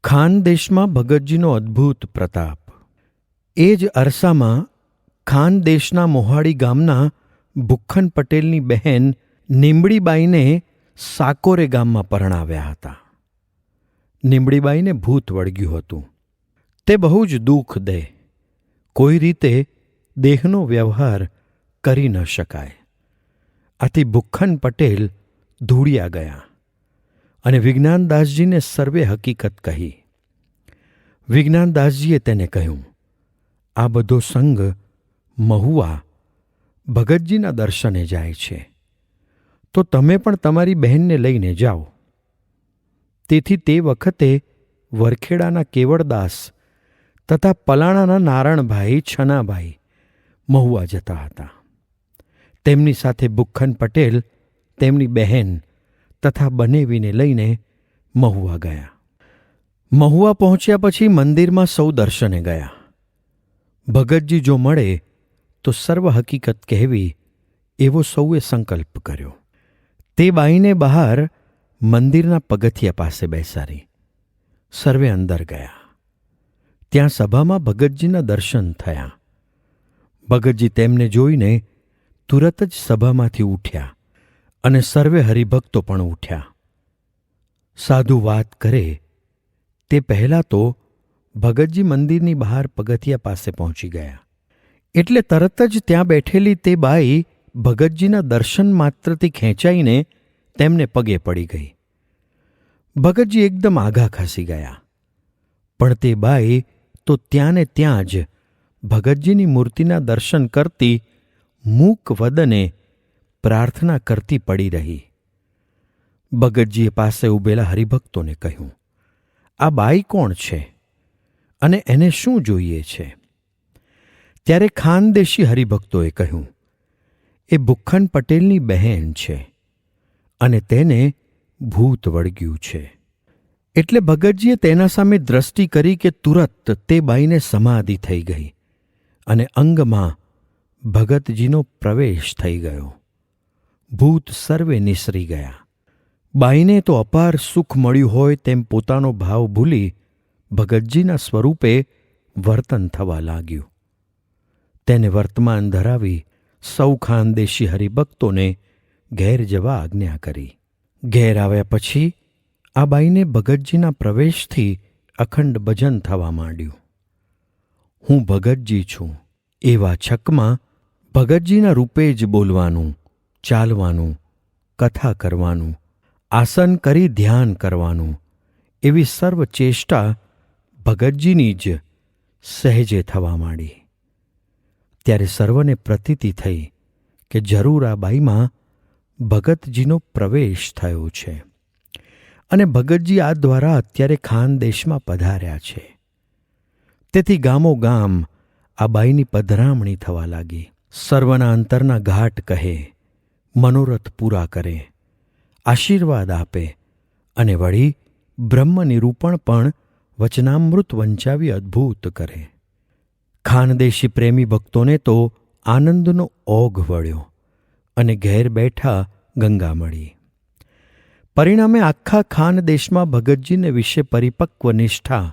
ખાનદેશમાં ભગતજીનો અદ્ભુત પ્રતાપ. એ જ અરસામાં ખાનદેશના મોહાડી ગામના ભુખ્ખન પટેલની બહેન નીમડીબાઈને સાકોરે ગામમાં પરણાવ્યા હતા. નીમડીબાઈને ભૂત વળગ્યું હતું. તે બહુ જ દુઃખ દે. કોઈ રીતે દેહનો વ્યવહાર કરી ન શકાય. આથી ભુખ્ખન પટેલ ધૂળિયા ગયા અને વિજ્ઞાનદાસજીને સર્વે હકીકત કહી. વિજ્ઞાનદાસજીએ તેને કહ્યું, આ બધો સંઘ મહુવા ભગતજીના દર્શને જાય છે, તો તમે પણ તમારી બહેનને લઈને જાઓ. તેથી તે વખતે વરખેડાના કેવળદાસ તથા પલાણાના નારણભાઈ છનાભાઈ મહુવા જતા હતા. તેમની સાથે ભુખ્ખન પટેલ તેમની બહેન તથા બનેવીને લઈને મહુવા ગયા. મહુવા પહોંચ્યા પછી મંદિરમાં સૌ દર્શને ગયા. ભગતજી જો મળે તો સર્વ હકીકત કહેવી એવો સૌએ સંકલ્પ કર્યો. તે બાઈને બહાર મંદિરના પગથિયા પાસે બેસાડી સર્વે અંદર ગયા. ત્યાં સભામાં ભગતજીના દર્શન થયા. ભગતજી તેમને જોઈને તુરત જ સભામાંથી ઉઠ્યા અને સર્વે હરિભક્તો પણ ઉઠ્યા. સાધુ વાત કરે તે પહેલાં તો ભગતજી મંદિરની બહાર પગથિયા પાસે પહોંચી ગયા. એટલે તરત જ ત્યાં બેઠેલી તે બાઈ ભગતજીના દર્શન માત્રથી ખેંચાઈને તેમને પગે પડી ગઈ. ભગતજી એકદમ આઘા ખસી ગયા. પણ તે બાઈ તો ત્યાં ને ત્યાં જ ભગતજીની મૂર્તિના દર્શન કરતી મૂક વદને પ્રાર્થના કરતી પડી રહી. ભગતજીએ પાસે ઊભેલા હરિભક્તોને કહ્યું, આ બાઈ કોણ છે અને એને શું જોઈએ છે? ત્યારે ખાનદેશી હરિભક્તોએ કહ્યું, એ ભુખ્ખન પટેલની બહેન છે અને તેને ભૂત વળગ્યું છે. એટલે ભગતજીએ તેના સામે દ્રષ્ટિ કરી કે તુરત તે બાઈને સમાધિ થઈ ગઈ અને અંગમાં ભગતજીનો પ્રવેશ થઈ ગયો. ભૂત સર્વે નિસરી ગયા. બાઈને તો અપાર સુખ મળ્યું હોય તેમ પોતાનો ભાવ ભૂલી ભગતજીના સ્વરૂપે વર્તન થવા લાગ્યું. તેને વર્તમાન ધરાવી સૌ ખાનદેશી હરિભક્તોને ઘેર જવા આજ્ઞા કરી. ઘેર આવ્યા પછી આ બાઈને ભગતજીના પ્રવેશથી અખંડ ભજન થવા માંડ્યું. હું ભગતજી છું એવા છકમાં ભગતજીના રૂપે જ બોલવાનું, ચાલવાનું, કથા કરવાનું, આસન કરી ધ્યાન કરવાનું એવી સર્વ ચેષ્ટા ભગતજીની જ સહેજે થવા માંડી. ત્યારે સર્વને પ્રતીતિ થઈ કે જરૂર આ બાઈમાં ભગતજીનો પ્રવેશ થયો છે અને ભગતજી આ દ્વારા અત્યારે ખાનદેશમાં પધાર્યા છે. તેથી ગામો ગામ આ બાઈની પધરામણી થવા લાગી. સર્વના અંતરના ઘાટ કહે, મનોરથ પૂરા કરે, આશીર્વાદ આપે અને વળી બ્રહ્મ નિરૂપણ પણ વચનામૃત વંચાવી અદ્ભુત કરે. ખાનદેશી પ્રેમી ભક્તોને તો આનંદનો ઓઘ વળ્યો અને ઘેર બેઠા ગંગા મળી. પરિણામે આખા ખાનદેશમાં ભગતજીને વિશે પરિપક્વ નિષ્ઠા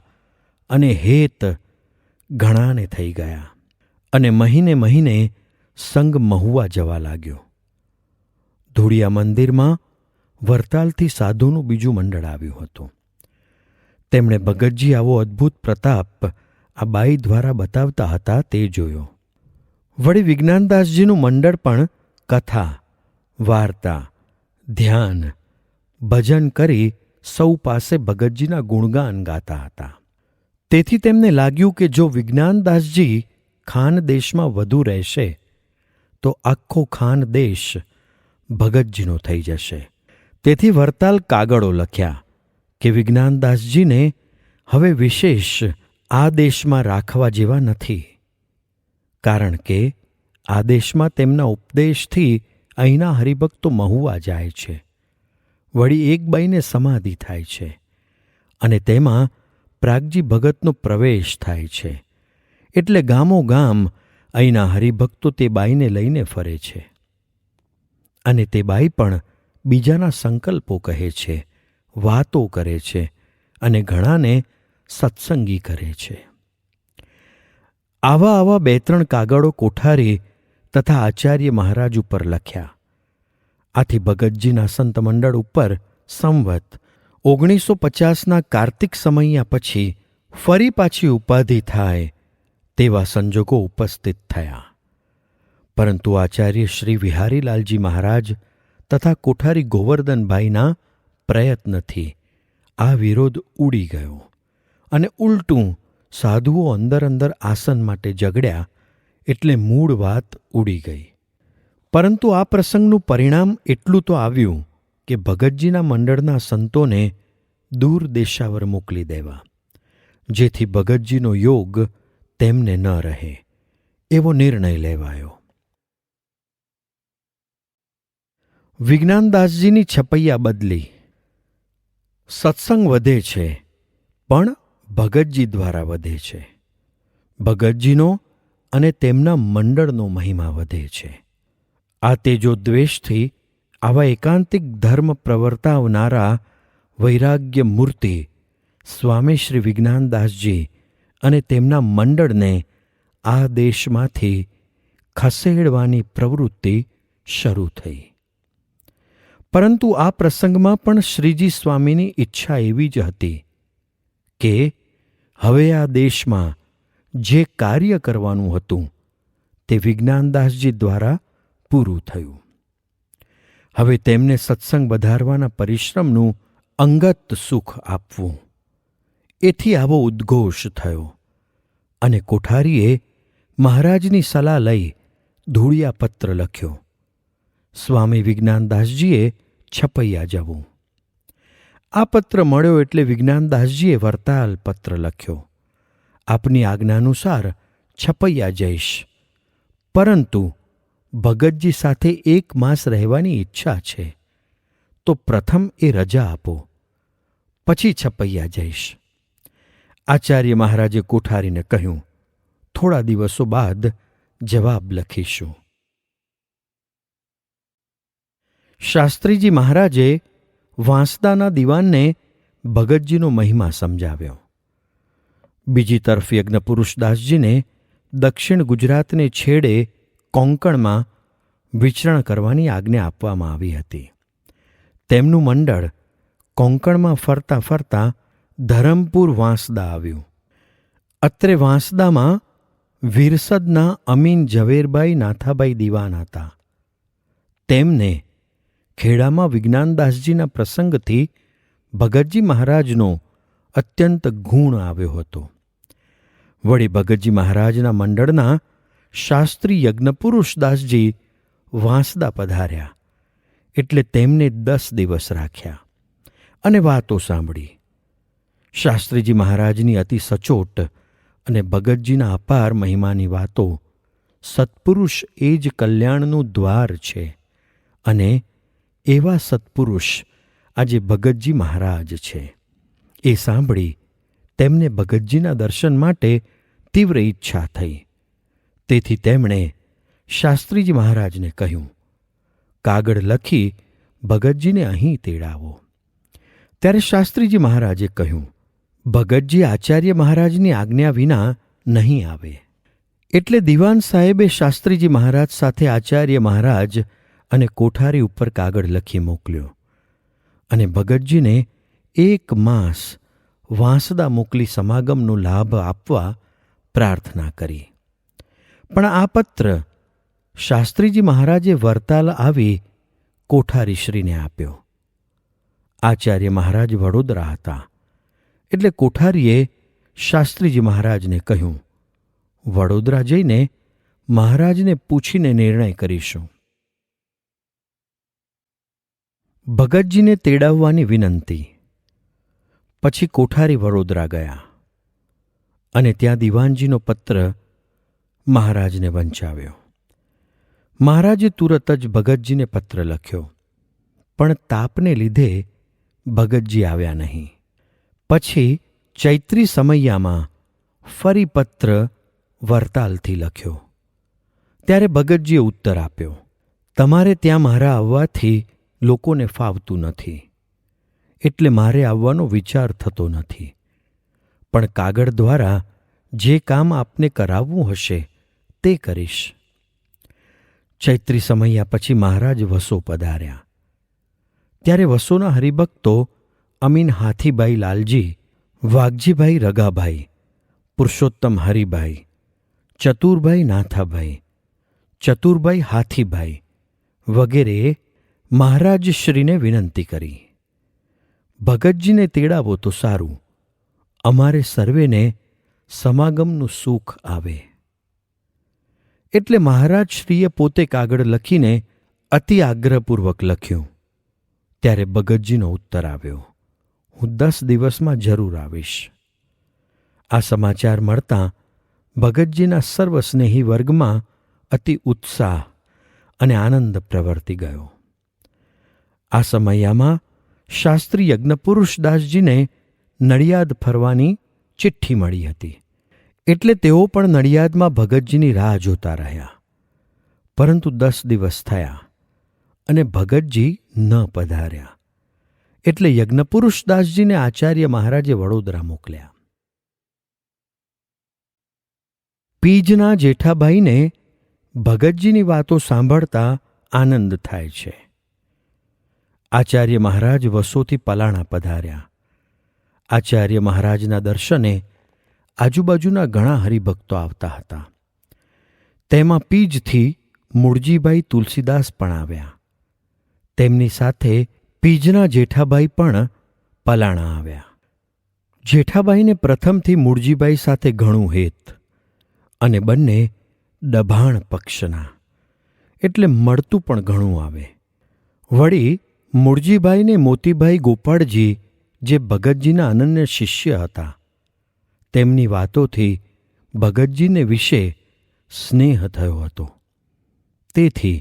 અને હેત ઘણાને થઈ ગયા અને મહિને મહિને સંઘ મહુવા જવા લાગ્યો. ધૂળિયા મંદિરમાં વરતાલથી સાધુનું બીજું મંડળ આવ્યું હતું. તેમણે ભગતજી આવો અદ્ભુત પ્રતાપ આ બાઈ દ્વારા બતાવતા હતા તે જોયો. વળી વિજ્ઞાનદાસજીનું મંડળ પણ કથા, વાર્તા, ધ્યાન, ભજન કરી સૌ પાસે ભગતજીના ગુણગાન ગાતા હતા. તેથી તેમને લાગ્યું કે જો વિજ્ઞાનદાસજી ખાનદેશમાં વધુ રહેશે તો આખો ખાનદેશ ભગતજીનો થઈ જશે. તેથી વરતાલ કાગળો લખ્યા કે વિજ્ઞાનદાસજીને હવે વિશેષ આ દેશમાં રાખવા જેવા નથી, કારણ કે આ દેશમાં તેમના ઉપદેશથી અહીંના હરિભક્તો મહુવા જાય છે. વળી એક બાઈને સમાધિ થાય છે અને તેમાં પ્રાગજી ભગતનો પ્રવેશ થાય છે. એટલે ગામો ગામ અહીંના હરિભક્તો તે બાઈને લઈને ફરે છે અને તે બાઈ પણ બીજાના સંકલ્પો કહે છે, વાતો કરે છે અને ઘણાને સત્સંગી કરે છે. આવા 2-3 કાગળો કોઠારી તથા આચાર્ય મહારાજ ઉપર લખ્યા. આથી ભગતજીના સંત મંડળ ઉપર સંવત 1950ના કાર્તિક સમૈયા પછી ફરી પાછી ઉપાધિ થાય તેવા સંજોગો ઉપસ્થિત થયા. પરંતુ આચાર્ય શ્રી વિહારીલાલજી મહારાજ તથા કોઠારી ગોવર્ધનભાઈના પ્રયત્નથી આ વિરોધ ઉડી ગયો અને ઉલટું સાધુઓ અંદર આસન માટે ઝઘડ્યા એટલે મૂળ વાત ઉડી ગઈ. પરંતુ આ પ્રસંગનું પરિણામ એટલું તો આવ્યું કે ભગતજીના મંડળના સંતોને દૂર દેશાવર મોકલી દેવા, જેથી ભગતજીનો યોગ તેમને ન રહે એવો નિર્ણય લેવાયો. વિજ્ઞાનદાસજીની છપૈયા બદલી. સત્સંગ વધે છે પણ ભગતજી દ્વારા વધે છે. ભગતજીનો અને તેમના મંડળનો મહિમા વધે છે. આ તેજો દ્વેષથી આવા એકાંતિક ધર્મ પ્રવર્તાવનારા વૈરાગ્ય મૂર્તિ સ્વામી શ્રી વિજ્ઞાનદાસજી અને તેમના મંડળને આ દેશમાંથી ખસેડવાની પ્રવૃત્તિ શરૂ થઈ. પરંતુ આ પ્રસંગમાં પણ શ્રીજી સ્વામીની ઈચ્છા એવી જ હતી કે હવે આ દેશમાં જે કાર્ય કરવાનું હતું તે વિજ્ઞાનદાસજી દ્વારા પૂરું થયું. હવે તેમને સત્સંગ વધારવાના પરિશ્રમનું અંગત સુખ આપવું. એથી આવો ઉદ્ઘોષ થયો અને કોઠારીએ મહારાજની સલાહ લઈ ધૂળિયા પત્ર લખ્યો. સ્વામી વિજ્ઞાનદાસજીએ છપૈયા જવું. આ પત્ર મળ્યો એટલે વિજ્ઞાનદાસજીએ વરતાલ પત્ર લખ્યો. આપની આજ્ઞાનુસાર છપૈયા જઈશ, પરંતુ ભગતજી સાથે 1 માસ રહેવાની ઈચ્છા છે, તો પ્રથમ એ રજા આપો, પછી છપૈયા જઈશ. આચાર્ય મહારાજે કોઠારીને કહ્યું, થોડા દિવસો બાદ જવાબ લખીશું. શાસ્ત્રીજી મહારાજે વાંસદાના દીવાનને ભગતજીનો મહિમા સમજાવ્યો. બીજી તરફ યજ્ઞપુરુષદાસજીને દક્ષિણ ગુજરાતને છેડે કોંકણમાં વિચરણ કરવાની આજ્ઞા આપવામાં આવી હતી. તેમનું મંડળ કોંકણમાં ફરતા ફરતા ધરમપુર વાંસદા આવ્યું. અત્રે વાંસદામાં વીરસદના અમીન ઝવેરભાઈ નાથાભાઈ દીવાન હતા. તેમને ખેડામાં વિજ્ઞાનદાસજીના પ્રસંગથી ભગતજી મહારાજનો અત્યંત ગુણ આવ્યો હતો. વળી ભગતજી મહારાજના મંડળના શાસ્ત્રી યજ્ઞપુરુષદાસજી વાંસદા પધાર્યા એટલે તેમને 10 દિવસ રાખ્યા અને વાતો સાંભળી. શાસ્ત્રીજી મહારાજની અતિ સચોટ અને ભગતજીના અપાર મહિમાની વાતો. સત્પુરુષ એ જ કલ્યાણનું દ્વાર છે અને એવા સત્પુરુષ આજે ભગતજી મહારાજ છે. એ સાંભળી તેમને ભગતજીના દર્શન માટે તીવ્ર ઈચ્છા થઈ. તેથી તેમણે શાસ્ત્રીજી મહારાજને કહ્યું, કાગળ લખી ભગતજીને અહીં તેડાવો. ત્યારે શાસ્ત્રીજી મહારાજે કહ્યું, ભગતજી આચાર્ય મહારાજની આજ્ઞા વિના નહીં આવે. એટલે દિવાન સાહેબે શાસ્ત્રીજી મહારાજ સાથે આચાર્ય મહારાજ અને કોઠારી ઉપર કાગળ લખી મોકલ્યો અને ભગતજીને 1 માસ વાંસદા મોકલી સમાગમનો લાભ આપવા પ્રાર્થના કરી. પણ આ પત્ર શાસ્ત્રીજી મહારાજે વરતાલ આવી કોઠારીશ્રીને આપ્યો. આચાર્ય મહારાજ વડોદરા હતા એટલે કોઠારીએ શાસ્ત્રીજી મહારાજને કહ્યું, વડોદરા જઈને મહારાજને પૂછીને નિર્ણય કરીશું. ભગતજીને તેડાવવાની વિનંતી. પછી કોઠારી વડોદરા ગયા અને ત્યાં દિવાનજીનો પત્ર મહારાજને વંચાવ્યો. મહારાજે તુરત જ ભગતજીને પત્ર લખ્યો, પણ તાપને લીધે ભગતજી આવ્યા નહીં. પછી ચૈત્રી સમૈયામાં ફરી પત્ર વરતાલથી લખ્યો. ત્યારે ભગતજીએ ઉત્તર આપ્યો, તમારે ત્યાં મારા આવવાથી લોકોને ફાવતું નથી, એટલે મારે આવવાનો વિચાર થતો નથી. પણ કાગળ દ્વારા જે કામ આપને કરાવવું હશે તે કરીશ. ચૈત્રી સમૈયા પછી મહારાજ વસો પધાર્યા. ત્યારે વસોના હરિભક્તો અમીન હાથીભાઈ લાલજી, વાઘજીભાઈ રગાભાઈ, પુરુષોત્તમ હરિભાઈ, ચતુરભાઈ નાથાભાઈ, ચતુરભાઈ હાથીભાઈ વગેરેએ મહારાજશ્રીને વિનંતી કરી, ભગતજીને તેડાવો તો સારું, અમારે સર્વેને સમાગમનું સુખ આવે. એટલે મહારાજશ્રીએ પોતે કાગળ લખીને અતિ આગ્રહપૂર્વક લખ્યું. ત્યારે ભગતજીનો ઉત્તર આવ્યો, હું 10 દિવસમાં જરૂર આવીશ. આ સમાચાર મળતાં ભગતજીના સર્વસ્નેહી વર્ગમાં અતિ ઉત્સાહ અને આનંદ પ્રવર્તી ગયો. આ સમયમાં શાસ્ત્રી યજ્ઞપુરુષદાસજીને નડિયાદ ફરવાની ચિઠ્ઠી મળી હતી. એટલે તેઓ પણ નડિયાદમાં ભગતજીની રાહ જોતા રહ્યા. પરંતુ 10 દિવસ થયા અને ભગતજી ન પધાર્યા. એટલે યજ્ઞપુરુષદાસજીને આચાર્ય મહારાજે વડોદરા મોકલ્યા. પીજના જેઠાભાઈને ભગતજીની વાતો સાંભળતા આનંદ થાય છે. આચાર્ય મહારાજ વસોથી પલાણા પધાર્યા. આચાર્ય મહારાજના દર્શને આજુબાજુના ઘણા હરિભક્તો આવતા હતા. તેમાં પીજથી મૂળજીભાઈ તુલસીદાસ પણ આવ્યા. તેમની સાથે પીજના જેઠાભાઈ પણ પલાણા આવ્યા. જેઠાભાઈને પ્રથમથી મૂળજીભાઈ સાથે ઘણું હેત અને બંને દભાણ પક્ષના, એટલે મળતું પણ ઘણું આવે. વળી મૂળજીભાઈને મોતીભાઈ ગોપાળજી, જે ભગતજીના અનન્ય શિષ્ય હતા, તેમની વાતોથી ભગતજીને વિશે સ્નેહ થયો હતો. તેથી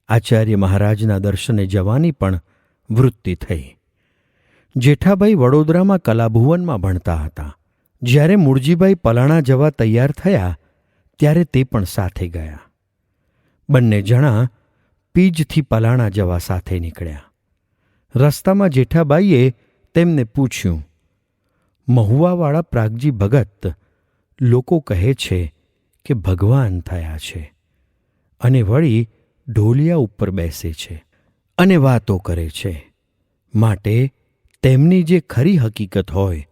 આચાર્ય મહારાજના દર્શને જવાની પણ વૃત્તિ થઈ. જેઠાભાઈ વડોદરામાં કલાભુવનમાં ભણતા હતા. જ્યારે મૂળજીભાઈ પલાણા જવા તૈયાર થયા ત્યારે તે પણ સાથે ગયા. બંને જણા પીજથી પલાણા જવા સાથે નીકળ્યા. રસ્તામાં જેઠાબાઈએ તેમને પૂછ્યું, મહુવાવાળા પ્રાગજી ભગત લોકો કહે છે કે ભગવાન થયા છે અને વળી ઢોલિયા ઉપર બેસે છે અને વાતો કરે છે, માટે તેમની જે ખરી હકીકત હોય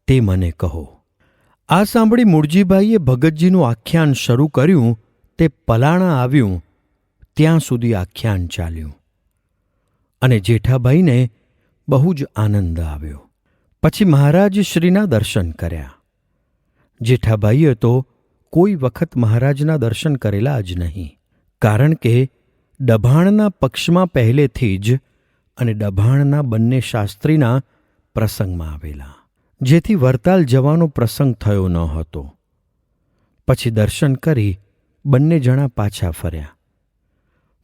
તે મને કહો. આ સાંભળી મૂળજીભાઈએ ભગતજીનું આખ્યાન શરૂ કર્યું. તે પલાણા આવ્યું ત્યાં સુધી આખ્યાન ચાલ્યું અને જેઠાભાઈને બહુ જ આનંદ આવ્યો. પછી મહારાજશ્રીના દર્શન કર્યા. જેઠાભાઈએ તો કોઈ વખત મહારાજના દર્શન કરેલા જ નહીં, કારણ કે દભાણના પક્ષમાં પહેલેથી જ અને દભાણના બંને શાસ્ત્રીના પ્રસંગમાં આવેલા, જેથી વરતાલ જવાનો પ્રસંગ થયો ન હતો. પછી દર્શન કરી બંને જણા પાછા ફર્યા.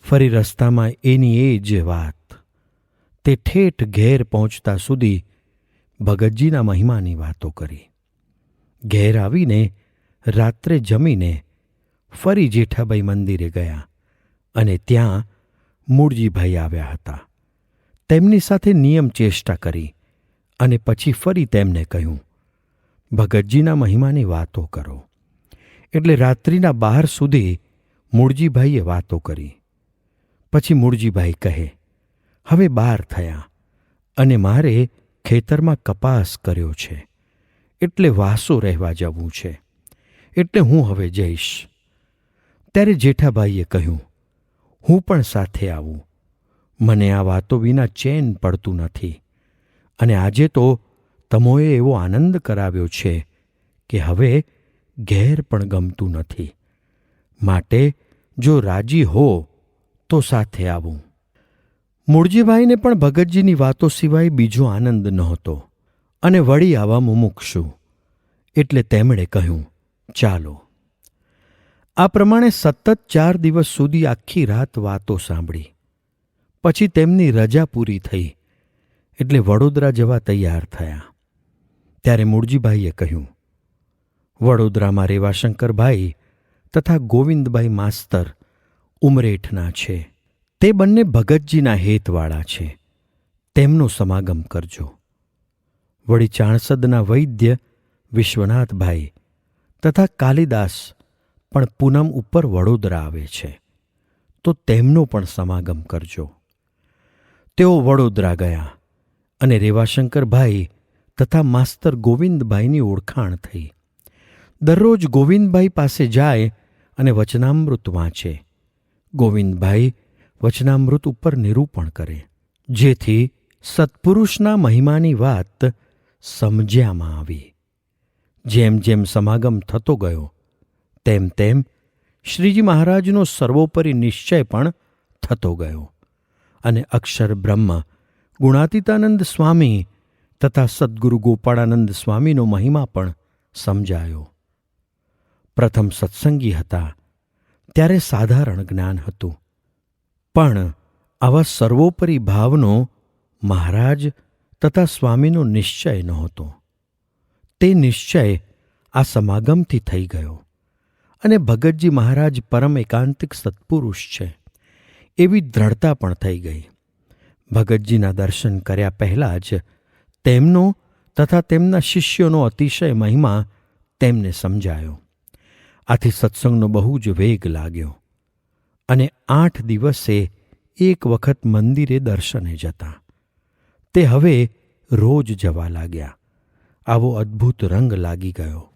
ફરી રસ્તામાં એની એ જ વાત. તે ઠેઠ ઘેર પહોંચતા સુધી ભગતજીના મહિમાની વાતો કરી. ઘેર આવીને રાત્રે જમીને ફરી જેઠાભાઈ મંદિરે ગયા અને ત્યાં મૂળજીભાઈ આવ્યા હતા. તેમની સાથે નિયમ ચેષ્ટા કરી અને પછી ફરી તેમને કહ્યું, ભગતજીના મહિમાની વાતો કરો. એટલે રાત્રિના 12 સુધી મૂળજીભાઈએ વાતો કરી. પછી મૂળજીભાઈ કહે, હવે 12 થયા અને મારે ખેતરમાં કપાસ કર્યો છે, એટલે વાસો રહેવા જવું છે, એટલે હું હવે જઈશ. ત્યારે જેઠાભાઈએ કહ્યું, હું પણ સાથે આવું. મને આ વાતો વિના ચેન પડતું નથી અને આજે તો તમોએ એવો આનંદ કરાવ્યો છે કે હવે ઘેર પણ ગમતું નથી, માટે જો રાજી હો તો સાથે આવું. મૂળજીભાઈને પણ ભગતજીની વાતો સિવાય બીજો આનંદ નહોતો અને વળી આવા મુમુક્ષુ, એટલે તેમણે કહ્યું, ચાલો. આ પ્રમાણે સતત 4 દિવસ સુધી આખી રાત વાતો સાંભળી. પછી તેમની રજા પૂરી થઈ એટલે વડોદરા જવા તૈયાર થયા. ત્યારે મૂળજીભાઈએ કહ્યું, વડોદરામાં રેવાશંકરભાઈ તથા ગોવિંદભાઈ માસ્તર ઉમરેઠના છે. તે બંને ભગતજીના હેતવાળા છે, તેમનો સમાગમ કરજો. વળી ચાણસદના વૈદ્ય વિશ્વનાથભાઈ તથા કાલિદાસ પણ પૂનમ ઉપર વડોદરા આવે છે, તો તેમનો પણ સમાગમ કરજો. તેઓ વડોદરા ગયા અને રેવાશંકરભાઈ તથા માસ્તર ગોવિંદભાઈની ઓળખાણ થઈ. દરરોજ ગોવિંદભાઈ પાસે જાય અને વચનામૃત વાંચે. ગોવિંદભાઈ વચનામૃત ઉપર નિરૂપણ કરે, જેથી સત્પુરુષના મહિમાની વાત સમજ્યામાં આવી. જેમ જેમ સમાગમ થતો ગયો તેમ તેમ શ્રીજી મહારાજનો સર્વોપરી નિશ્ચય પણ થતો ગયો અને અક્ષર બ્રહ્મ ગુણાતીતાનંદ સ્વામી તથા સદ્ગુરુ ગોપાળાનંદ સ્વામીનો મહિમા પણ સમજાયો. પ્રથમ સત્સંગી હતા ત્યારે સાધારણ જ્ઞાન હતું, પણ આવા સર્વોપરી ભાવનો મહારાજ તથા સ્વામીનો નિશ્ચય નહોતો. તે નિશ્ચય આ સમાગમથી થઈ ગયો અને ભગતજી મહારાજ પરમ એકાંતિક સત્પુરુષ છે એવી દ્રઢતા પણ થઈ ગઈ. ભગતજીના દર્શન કર્યા પહેલાં જ તેમનો તથા તેમના શિષ્યોનો અતિશય મહિમા તેમને સમજાયો. આથી સત્સંગનો બહુ જ વેગ લાગ્યો અને 8 દિવસે એક વખત મંદિરે દર્શને જતા. તે હવે રોજ જવા લાગ્યા. આવો અદ્ભુત રંગ લાગી ગયો.